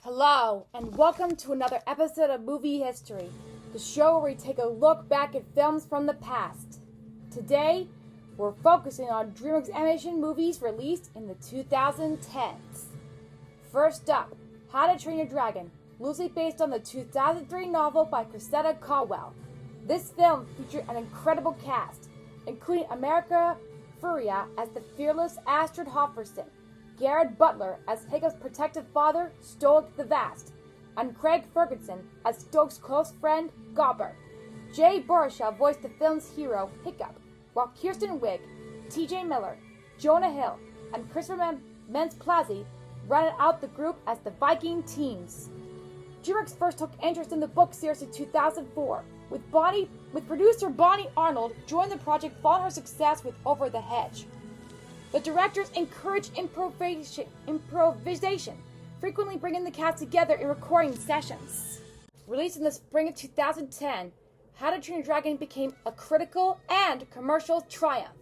Hello, and welcome to another episode of Movie History, the show where we take a look back at films from the past. Today, we're focusing on DreamWorks animation movies released in the 2010s. First up, How to Train Your Dragon, loosely based on the 2003 novel by Cressida Caldwell. This film featured an incredible cast, including America Ferrera as the fearless Astrid Hofferson, Garrett Butler as Hiccup's protective father, Stoic the Vast, and Craig Ferguson as Stoic's close friend, Gobber. Jay Baruchel voiced the film's hero, Hiccup, while Kirsten Wiig, T.J. Miller, Jonah Hill, and Christopher Mintz-Plasse rounded out the group as the Viking Teens. DreamWorks first took interest in the book series in 2004, with producer Bonnie Arnold joining the project following her success with Over the Hedge. The directors encouraged improvisation, frequently bringing the cast together in recording sessions. Released in the spring of 2010, How to Train Your Dragon became a critical and commercial triumph,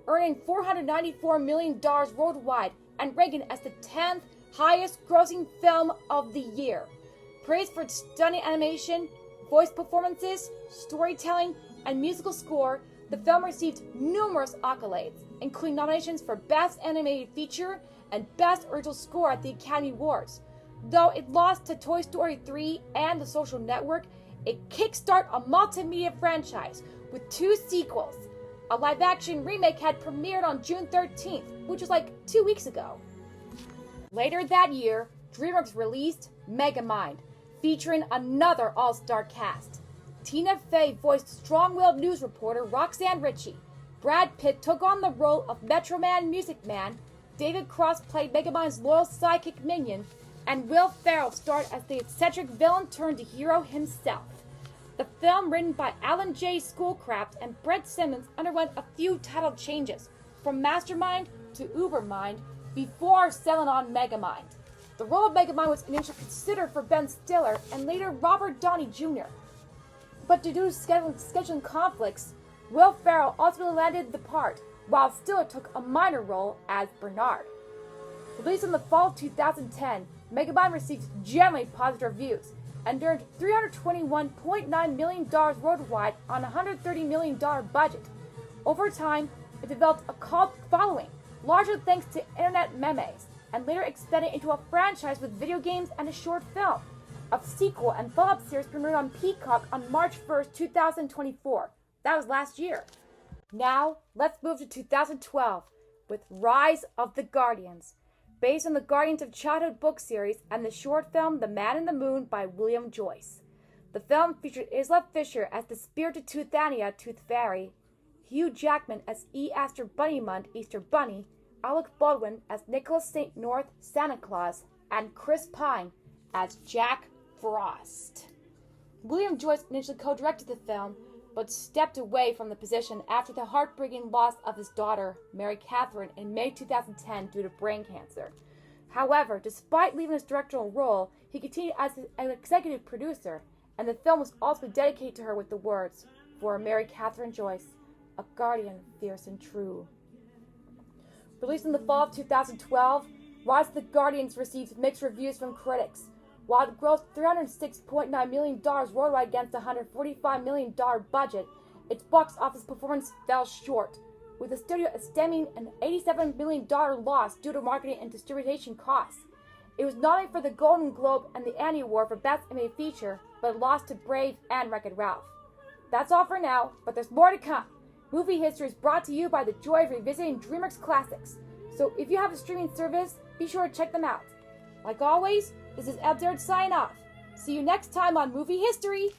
earning $494 million worldwide and ranking as the 10th highest-grossing film of the year. Praised for its stunning animation, voice performances, storytelling, and musical score, the film received numerous accolades, including nominations for Best Animated Feature and Best Original Score at the Academy Awards. Though it lost to Toy Story 3 and The Social Network, it kickstarted a multimedia franchise with 2 sequels. A live-action remake had premiered on June 13th, which was like 2 weeks ago. Later that year, DreamWorks released Megamind, featuring another all-star cast. Tina Fey voiced strong-willed news reporter Roxanne Ritchie. Brad Pitt took on the role of Metro Man Music Man, David Cross played Megamind's loyal sidekick Minion, and Will Ferrell starred as the eccentric villain turned hero himself. The film, written by Alan J. Schoolcraft and Brent Simmons, underwent a few title changes, from Mastermind to Ubermind, before settling on Megamind. The role of Megamind was initially considered for Ben Stiller and later Robert Downey Jr., but due to scheduling conflicts, Will Ferrell ultimately landed the part, while Stiller took a minor role as Bernard. Released in the fall of 2010, Megamind received generally positive reviews and earned $321.9 million worldwide on a $130 million budget. Over time, it developed a cult following, largely thanks to internet memes, and later expanded into a franchise with video games and a short film. A sequel and follow-up series premiered on Peacock on March 1st, 2024. That was last year. Now, let's move to 2012 with Rise of the Guardians, based on the Guardians of Childhood book series and the short film The Man in the Moon by William Joyce. The film featured Isla Fisher as the spirited Toothania Tooth Fairy, Hugh Jackman as E. Aster Bunnymund Easter Bunny, Alec Baldwin as Nicholas St. North Santa Claus, and Chris Pine as Jack Frost. William Joyce initially co-directed the film, but stepped away from the position after the heartbreaking loss of his daughter, Mary Catherine, in May 2010 due to brain cancer. However, despite leaving his directorial role, he continued as an executive producer, and the film was also dedicated to her with the words, "For Mary Catherine Joyce, a guardian fierce and true." Released in the fall of 2012, Rise of the Guardians received mixed reviews from critics. While it grossed $306.9 million worldwide against a $145 million budget, its box office performance fell short, with the studio estimating an $87 million loss due to marketing and distribution costs. It was nominated for the Golden Globe and the Annie Award for Best Animated Feature, but lost to Brave and Wreck-It Ralph. That's all for now, but there's more to come. Movie History is brought to you by the joy of revisiting DreamWorks classics, so if you have a streaming service, be sure to check them out. Like always, this is L.D.E signing off. See you next time on Movie History.